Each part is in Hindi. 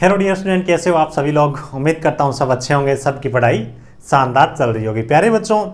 हेलो डियर स्टूडेंट, कैसे हो आप सभी लोग। उम्मीद करता हूँ सब अच्छे होंगे, सबकी पढ़ाई शानदार चल रही होगी। प्यारे बच्चों,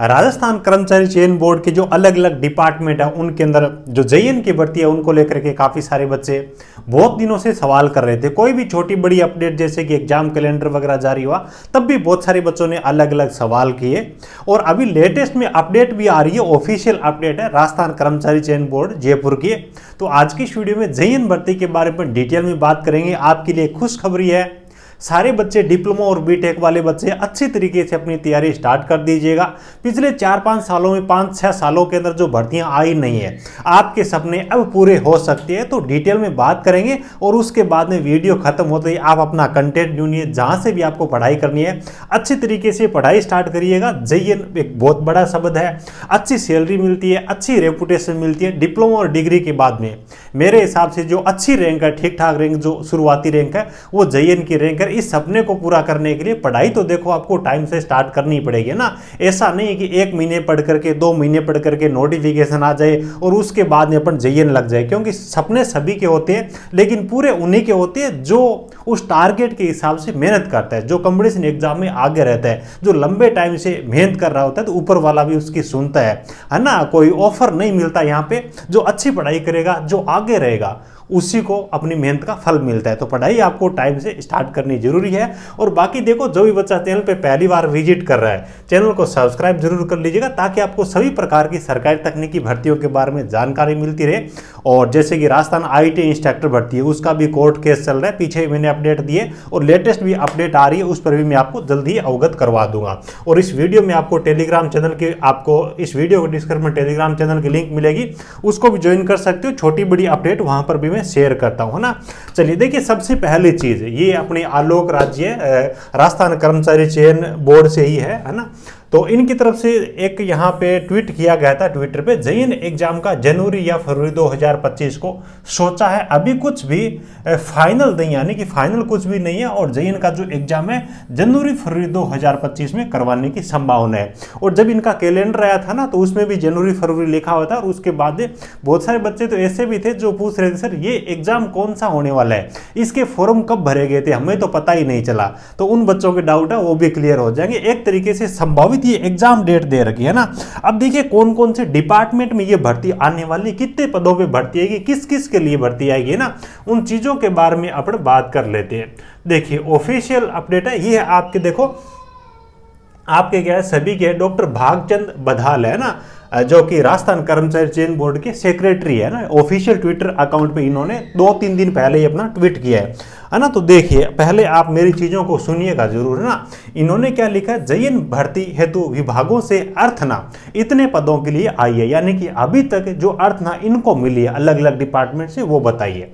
राजस्थान कर्मचारी चयन बोर्ड के जो अलग अलग डिपार्टमेंट है उनके अंदर जो जेईएन की भर्ती है उनको लेकर के काफ़ी सारे बच्चे बहुत दिनों से सवाल कर रहे थे। कोई भी छोटी बड़ी अपडेट जैसे कि एग्जाम कैलेंडर वगैरह जारी हुआ तब भी बहुत सारे बच्चों ने अलग अलग सवाल किए और अभी लेटेस्ट में अपडेट भी आ रही है। ऑफिशियल अपडेट है राजस्थान कर्मचारी चयन बोर्ड जयपुर की। तो आज की इस वीडियो में जेईएन भर्ती के बारे में डिटेल में बात करेंगे। आपके लिए खुशखबरी है, सारे बच्चे डिप्लोमा और बीटेक वाले बच्चे अच्छी तरीके से अपनी तैयारी स्टार्ट कर दीजिएगा। पिछले 4-5 सालों में 5-6 सालों के अंदर जो भर्तियां आई नहीं है, आपके सपने अब पूरे हो सकते हैं। तो डिटेल में बात करेंगे और उसके बाद में वीडियो खत्म होते ही आप अपना कंटेंट ढूंढिए। जहां से भी आपको पढ़ाई करनी है अच्छी तरीके से पढ़ाई स्टार्ट करिएगा। जेईएन एक बहुत बड़ा शब्द है, अच्छी सैलरी मिलती है, अच्छी रेपुटेशन मिलती है। डिप्लोमा और डिग्री के बाद में मेरे हिसाब से जो अच्छी रैंक है, ठीक ठाक रैंक, जो शुरुआती रैंक है वो जेईएन की रैंक है। इस सपने को पूरा करने के लिए पढ़ाई तो देखो आपको टाइम से स्टार्ट करनी पड़ेगी ना। ऐसा नहीं है कि 1 महीने पढ़ करके 2 महीने पढ़ करके नोटिफिकेशन आ जाए और उसके बाद में अपन जेईएन लग जाए, क्योंकि सपने सभी के होते हैं लेकिन पूरे उन्हीं के होते हैं जो उस टारगेट के हिसाब से मेहनत करता है, जो कंपटीशन एग्जाम में आगे रहता है, जो लंबे टाइम से मेहनत कर रहा होता है। तो ऊपर वाला भी उसकी सुनता है ना। कोई ऑफर नहीं मिलता यहाँ पे। जो अच्छी पढ़ाई करेगा, जो आगे रहेगा, उसी को अपनी मेहनत का फल मिलता है। तो पढ़ाई आपको टाइम से स्टार्ट करनी जरूरी है। और बाकी देखो, जो भी बच्चा चैनल पे पहली बार विजिट कर रहा है, चैनल को सब्सक्राइब जरूर कर लीजिएगा ताकि आपको सभी प्रकार की सरकारी तकनीकी भर्तियों के बारे में जानकारी मिलती रहे। और जैसे कि राजस्थान आईटी इंस्ट्रक्टर भर्ती है, उसका भी कोर्ट केस चल रहा है, पीछे मैंने अपडेट दिए और लेटेस्ट भी अपडेट आ रही है, उस पर भी मैं आपको जल्दी ही अवगत करवा दूंगा। और इस वीडियो में आपको टेलीग्राम चैनल के, आपको इस वीडियो के डिस्क्रिप्शन में टेलीग्राम चैनल की लिंक मिलेगी, उसको भी ज्वाइन कर सकते हो। छोटी बड़ी अपडेट वहां पर भी मैं शेयर करता हूं ना। चलिए देखिए, सबसे पहली चीज ये अपने आलोक राज्य राजस्थान कर्मचारी चयन बोर्ड से ही है ना। तो इनकी तरफ से एक यहाँ पे ट्वीट किया गया था ट्विटर पे, जेईएन एग्जाम का जनवरी या फरवरी 2025 को सोचा है। अभी कुछ भी फाइनल नहीं, यानी कि फाइनल कुछ भी नहीं है। और जेईएन का जो एग्जाम है जनवरी फरवरी 2025 में करवाने की संभावना है। और जब इनका कैलेंडर आया था ना तो उसमें भी जनवरी फरवरी लिखा हुआ था। और उसके बाद बहुत सारे बच्चे तो ऐसे भी थे जो पूछ रहे थे, सर ये एग्जाम कौन सा होने वाला है, इसके फॉर्म कब भरे गए थे, हमें तो पता ही नहीं चला। तो उन बच्चों के डाउट है वो भी क्लियर हो जाएंगे। एक तरीके से संभावित ये एग्जाम डेट दे रखी है ना। अब देखिए कौन कौन से डिपार्टमेंट में ये भर्ती आने वाली, कितने पदों पे भर्ती आएगी, किस किस के लिए भर्ती आएगी ना, उन चीजों के बारे में अपन बात कर लेते हैं। देखिए ऑफिशियल अपडेट है ये है आपके, देखो आपके क्या है, सभी के डॉक्टर भागचंद बधाल है ना, जो कि राजस्थान कर्मचारी चयन बोर्ड के सेक्रेटरी है ना। ऑफिशियल ट्विटर अकाउंट पे इन्होंने 2-3 दिन पहले ही अपना ट्वीट किया है ना। तो देखिए पहले आप मेरी चीजों को सुनिएगा जरूर है ना। इन्होंने क्या लिखा है, जेईएन भर्ती हेतु विभागों से अर्थना इतने पदों के लिए आई है, यानी कि अभी तक जो अर्थना इनको मिली है अलग अलग डिपार्टमेंट से, वो बताइए।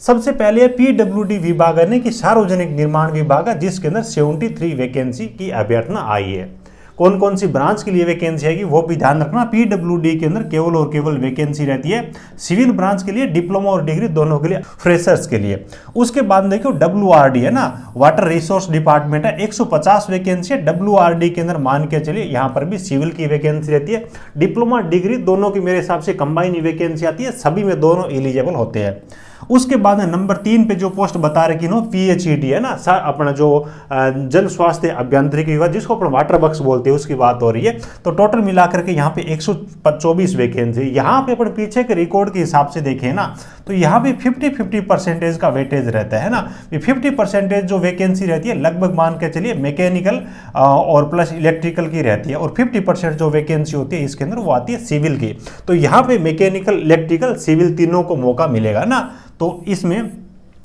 सबसे पहले पीडब्ल्यूडी विभाग यानी कि सार्वजनिक निर्माण विभाग है, जिसके अंदर 73 वैकेंसी की अभ्यर्थना आई है। कौन कौन सी ब्रांच के लिए वैकेंसी आएगी वो भी ध्यान रखना। पीडब्ल्यूडी के अंदर केवल और केवल वैकेंसी रहती है सिविल ब्रांच के लिए, डिप्लोमा और डिग्री दोनों के लिए, फ्रेशर्स के लिए। उसके बाद देखो डब्ल्यूआरडी है ना, वाटर रिसोर्स डिपार्टमेंट है, 150 वैकेंसी है। डब्ल्यूआरडी के अंदर मान के चलिए यहाँ पर भी सिविल की वैकेंसी रहती है, डिप्लोमा डिग्री दोनों की मेरे हिसाब से कंबाइन वैकेंसी आती है, सभी में दोनों एलिजिबल होते हैं। उसके बाद नंबर 3 पे जो पोस्ट बता रखी नो, पीएचईडी है ना, अपना जो जन स्वास्थ्य अभियांत्रिकी विभाग, जिसको अपन वाटर वर्क्स बोलते हैं, उसकी बात हो रही है। तो टोटल मिलाकर के यहाँ पे 124 वैकेंसी। यहाँ पे अपन पीछे के रिकॉर्ड के हिसाब से देखें ना तो यहाँ पे 50-50% का वेटेज रहता है ना। 50% जो वैकेंसी रहती है लगभग मान के चलिए मैकेनिकल और प्लस इलेक्ट्रिकल की रहती है, और 50% जो वैकेंसी होती है इसके अंदर वो आती है सिविल की। तो यहाँ पे मैकेनिकल, इलेक्ट्रिकल, सिविल तीनों को मौका मिलेगा ना। तो इसमें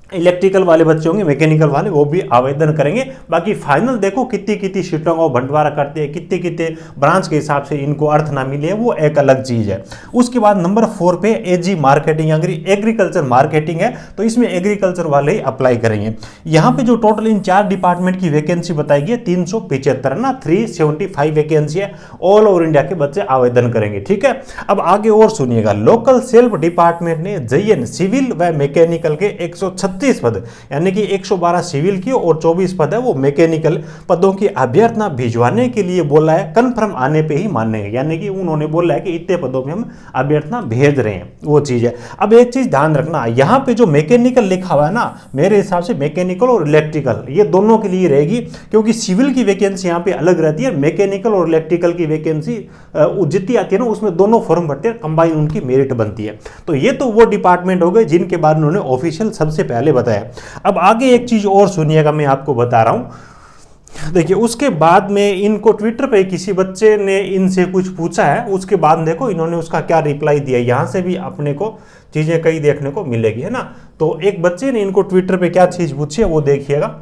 इलेक्ट्रिकल वाले बच्चे होंगे, मैकेनिकल वाले वो भी आवेदन करेंगे। बाकी फाइनल देखो कितनी कितनी सीटों का बंटवारा करते हैं, कितने कितने ब्रांच के हिसाब से इनको अर्थ ना मिले, वो एक अलग चीज है। उसके बाद नंबर 4 पे एजी मार्केटिंग, एग्रीकल्चर मार्केटिंग है, तो इसमें एग्रीकल्चर वाले ही अप्लाई करेंगे। यहाँ पे जो टोटल इन 4 डिपार्टमेंट की वैकेंसी बताई गई है 375 ना, 375 वैकेंसी है। ऑल ओवर इंडिया के बच्चे आवेदन करेंगे, ठीक है। अब आगे और सुनिएगा, लोकल सेल्फ डिपार्टमेंट ने जेईएन सिविल व मैकेनिकल के 136 35 पद यानी कि 112 सिविल की और 24 पद है वो मैकेनिकल पदों की अभ्यर्थना भिजवाने के लिए बोला है, कन्फर्म आने पे ही मानेंगे, यानी कि उन्होंने बोला है कि इतने पदों में हम अभ्यर्थना भेज रहे हैं, वो चीज है। अब एक चीज ध्यान रखना, यहाँ पे जो मैकेनिकल लिखा हुआ है ना, मेरे हिसाब से मैकेनिकल और इलेक्ट्रिकल ये दोनों के लिए रहेगी, क्योंकि सिविल की वैकेंसी यहाँ पे अलग रहती है, मैकेनिकल और इलेक्ट्रिकल की वैकेंसी जितनी आती है ना उसमें दोनों फॉर्म भरते हैं, कंबाइन उनकी मेरिट बनती है। तो ये तो वो डिपार्टमेंट हो गए जिनके बारे में उन्होंने ऑफिशियल सबसे पहले बताया। अब आगे एक चीज और सुनिएगा, मैं आपको बता रहा हूं। देखिए उसके बाद में इनको ट्विटर पे किसी बच्चे ने इनसे कुछ पूछा है, उसके बाद देखो इन्होंने उसका क्या रिप्लाई दिया, यहां से भी अपने को चीजें कई देखने को मिलेगी, है ना। तो एक बच्चे ने इनको ट्विटर पे क्या चीज पूछी है वो देखिएगा।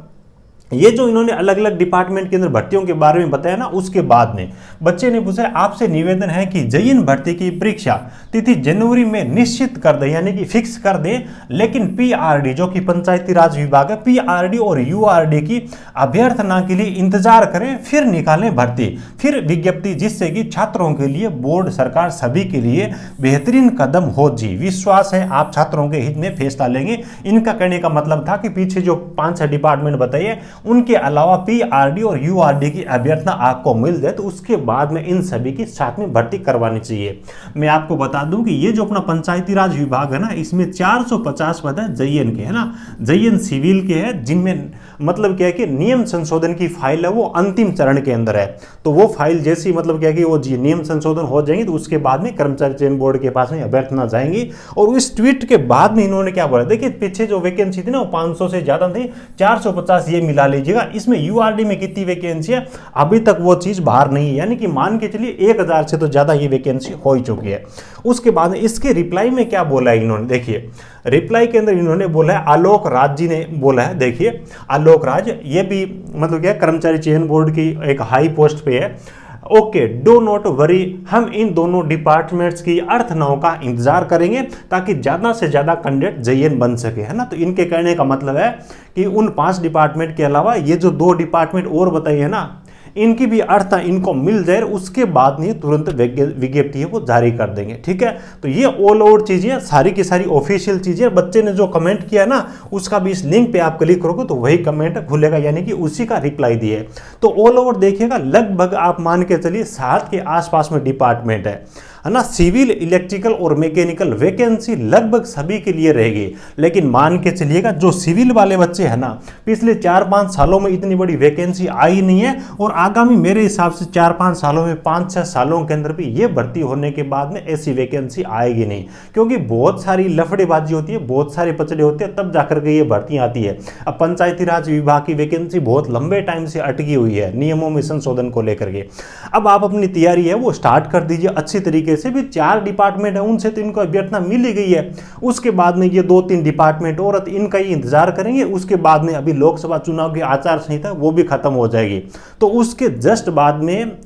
ये जो इन्होंने अलग अलग डिपार्टमेंट के अंदर भर्तियों के बारे में बताया ना, उसके बाद में बच्चे ने पूछा आपसे निवेदन है कि जयन भर्ती की परीक्षा तिथि जनवरी में निश्चित कर दें, यानी कि फिक्स कर दें, लेकिन पीआरडी जो कि पंचायती राज विभाग है, पीआरडी और यूआरडी की अभ्यर्थना के लिए इंतजार करें, फिर निकालें भर्ती, फिर विज्ञप्ति, जिससे कि छात्रों के लिए बोर्ड सरकार सभी के लिए बेहतरीन कदम हो। जी विश्वास है आप छात्रों के हित में फैसला लेंगे। इनका कहने का मतलब था कि पीछे जो 5-6 डिपार्टमेंट बताइए उनके अलावा पीआरडी और यूआरडी की अभ्यर्थना आपको मिल जाए तो उसके बाद में इन सभी की साथ में भर्ती करवानी चाहिए। मैं आपको बता दूं कि ये जो अपना पंचायती राज विभाग है ना, इसमें 450 पद है जयन के, है ना, जयन सिविल के हैं, जिनमें मतलब क्या है कि नियम संशोधन की फाइल है वो अंतिम चरण के अंदर है। तो वो फाइल जैसी मतलब क्या है कि वो नियम संशोधन हो जाएंगे तो उसके बाद में कर्मचारी चयन बोर्ड के पास में अभ्यर्थना जाएंगी। और इस ट्वीट के बाद में इन्होंने क्या बोला, देखिए पीछे जो वैकेंसी थी ना वो 500 से ज्यादा थी, 450 ये मिला लीजिएगा। इसमें यूआरडी में कितनी वैकेंसी है अभी तक वो चीज बाहर नहीं है, यानी कि मान के चलिए 1000 से तो ज्यादा ये वैकेंसी हो ही चुकी है। उसके बाद इसके रिप्लाई में क्या बोला है इन्होंने, देखिए रिप्लाई के अंदर इन्होंने बोला है, आलोक राज जी ने बोला है, देखिए आलोक राज ये भी मतलब क्या कर्मचारी चयन बोर्ड की एक हाई पोस्ट पे है। ओके डो नॉट वरी, हम इन दोनों डिपार्टमेंट्स की अर्थनाओं का इंतजार करेंगे ताकि ज्यादा से ज्यादा कैंडिडेट जयन बन सके, है ना। तो इनके कहने का मतलब है कि उन 5 डिपार्टमेंट के अलावा ये जो 2 डिपार्टमेंट और बताइए ना, इनकी भी अर्थ इनको मिल जाए, उसके बाद नहीं तुरंत विज्ञप्ति है वो जारी कर देंगे, ठीक है। तो ये ऑल ओवर चीजें सारी की सारी ऑफिशियल चीजें, बच्चे ने जो कमेंट किया ना उसका भी इस लिंक पे आप क्लिक करोगे तो वही कमेंट खुलेगा, यानी कि उसी का रिप्लाई दिए। तो ऑल ओवर देखिएगा लगभग आप मान के चलिए 7 के आसपास में डिपार्टमेंट है ना, सिविल इलेक्ट्रिकल और मैकेनिकल वैकेंसी लगभग सभी के लिए रहेगी। लेकिन मान के चलिएगा जो सिविल वाले बच्चे हैं ना, पिछले 4-5 सालों में इतनी बड़ी वैकेंसी आई नहीं है, और आगामी मेरे हिसाब से 4-5 सालों में 5-6 सालों के अंदर भी ये भर्ती होने के बाद में ऐसी वैकेंसी आएगी नहीं, क्योंकि बहुत सारी लफड़ेबाजी होती है, बहुत सारे पचड़े होते हैं, तब जाकर के ये भर्ती आती है। अब पंचायती राज विभाग की वैकेंसी बहुत लंबे टाइम से अटकी हुई है नियमों में संशोधन को लेकर के। अब आप अपनी तैयारी है वो स्टार्ट कर दीजिए अच्छी तरीके से। भी 4 डिपार्टमेंट है उनसे तो इनको अभ्यर्थना मिल ही गई है, उसके बाद में ये 2-3 डिपार्टमेंट और इनका ही इंतजार करेंगे। उसके बाद में अभी लोकसभा चुनाव की आचार संहिता वो भी खत्म हो जाएगी, तो उसके जस्ट बाद में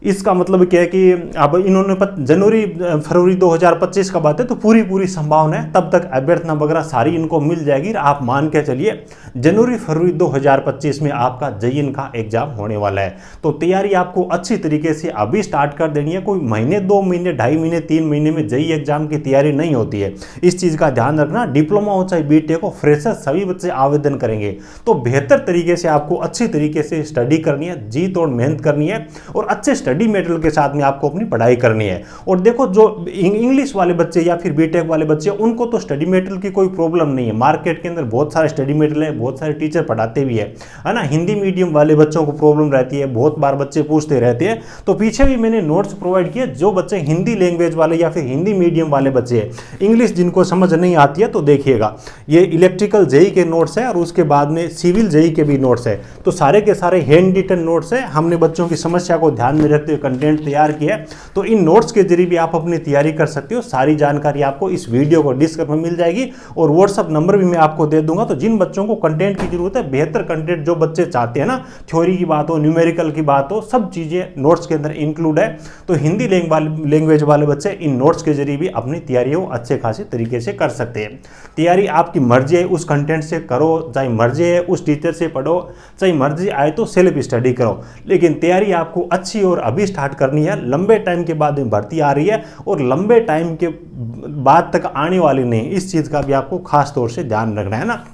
इसका मतलब क्या है कि अब इन्होंने जनवरी फरवरी 2025 का बात है, तो पूरी संभावना है तब तक अभ्यर्थना वगैरह सारी इनको मिल जाएगी। आप मान के चलिए जनवरी फरवरी 2025 में आपका जयन का एग्जाम होने वाला है। तो तैयारी आपको अच्छी तरीके से अभी स्टार्ट कर देनी है, कोई महीने 2 महीने 2.5 महीने 3 महीने में जेईई एग्जाम की तैयारी नहीं होती है। इस चीज़ का ध्यान रखना, डिप्लोमा हो चाहे बीटेक हो, फ्रेशर सभी बच्चे आवेदन करेंगे। तो बेहतर तरीके से आपको अच्छी तरीके से स्टडी करनी है, जी तोड़ मेहनत करनी है, और अच्छे स्टडी मटेरियल के साथ में आपको अपनी पढ़ाई करनी है। और देखो जो इंग्लिश वाले बच्चे या फिर बीटेक वाले बच्चे, उनको तो स्टडी मटेरियल की कोई प्रॉब्लम नहीं है, मार्केट के अंदर बहुत सारे स्टडी मटेरियल है, बहुत सारे टीचर पढ़ाते भी है ना। हिंदी मीडियम वाले बच्चों को प्रॉब्लम रहती है, बहुत बार बच्चे पूछते रहते हैं, तो पीछे भी मैंने नोट्स प्रोवाइड किए। जो बच्चे हिंदी लैंग्वेज वाले या फिर हिंदी मीडियम वाले बच्चे हैं, इंग्लिश जिनको समझ नहीं आती है, तो देखिएगा ये इलेक्ट्रिकल जेईई के नोट्स है और उसके बाद में सिविल जेईई के भी नोट्स है। तो सारे के सारे हैंड रिटन नोट्स है, हमने बच्चों की समस्या को ध्यान में रखते हुए कंटेंट तैयार किया है। तो इन नोट्स के जरिए भी आप अपनी तैयारी कर सकते हो। सारी जानकारी आपको इस वीडियो को डिस्क्रिप्शन में मिल जाएगी, और व्हाट्सअप नंबर भी मैं आपको दे दूंगा। तो जिन बच्चों को कंटेंट की जरूरत है, बेहतर कंटेंट जो बच्चे चाहते हैं ना, थ्योरी की बात हो, न्यूमेरिकल की बात हो, सब चीजें नोट्स के अंदर इंक्लूड है। तो हिंदी लैंग्वेज वाले बच्चे इन नोट्स के जरिए भी अपनी तैयारी हो अच्छे खासी तरीके से कर सकते हैं। तैयारी आपकी मर्जी है, उस कंटेंट से करो, चाहे मर्जी है उस टीचर से पढ़ो, चाहे मर्जी आए तो सेल्फ स्टडी करो, लेकिन तैयारी आपको अच्छी और अभी स्टार्ट करनी है। लंबे टाइम के बाद में भर्ती आ रही है और लंबे टाइम के बाद तक आने वाली नहीं, इस चीज का भी आपको खास तौर से ध्यान रखना है ना।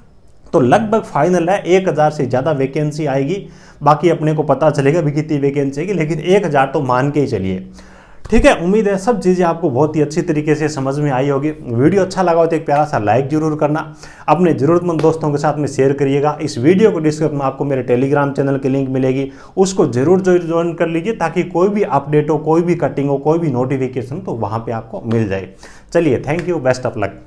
तो लगभग फाइनल है 1000 से ज़्यादा वैकेंसी आएगी। बाकी अपने को पता चलेगा भी कितनी वैकेंसी आएगी, लेकिन 1000 तो मान के ही चलिए। ठीक है, उम्मीद है सब चीज़ें आपको बहुत ही अच्छी तरीके से समझ में आई होगी। वीडियो अच्छा लगा हो तो एक प्यारा सा लाइक जरूर करना, अपने ज़रूरतमंद दोस्तों के साथ में शेयर करिएगा। इस वीडियो को डिस्क्रिप्शन में आपको मेरे टेलीग्राम चैनल की लिंक मिलेगी, उसको जरूर ज्वाइन कर लीजिए ताकि कोई भी अपडेट हो, कोई भी कटिंग हो, कोई भी नोटिफिकेशन तो वहाँ पर आपको मिल जाए। चलिए, thank you, best of luck.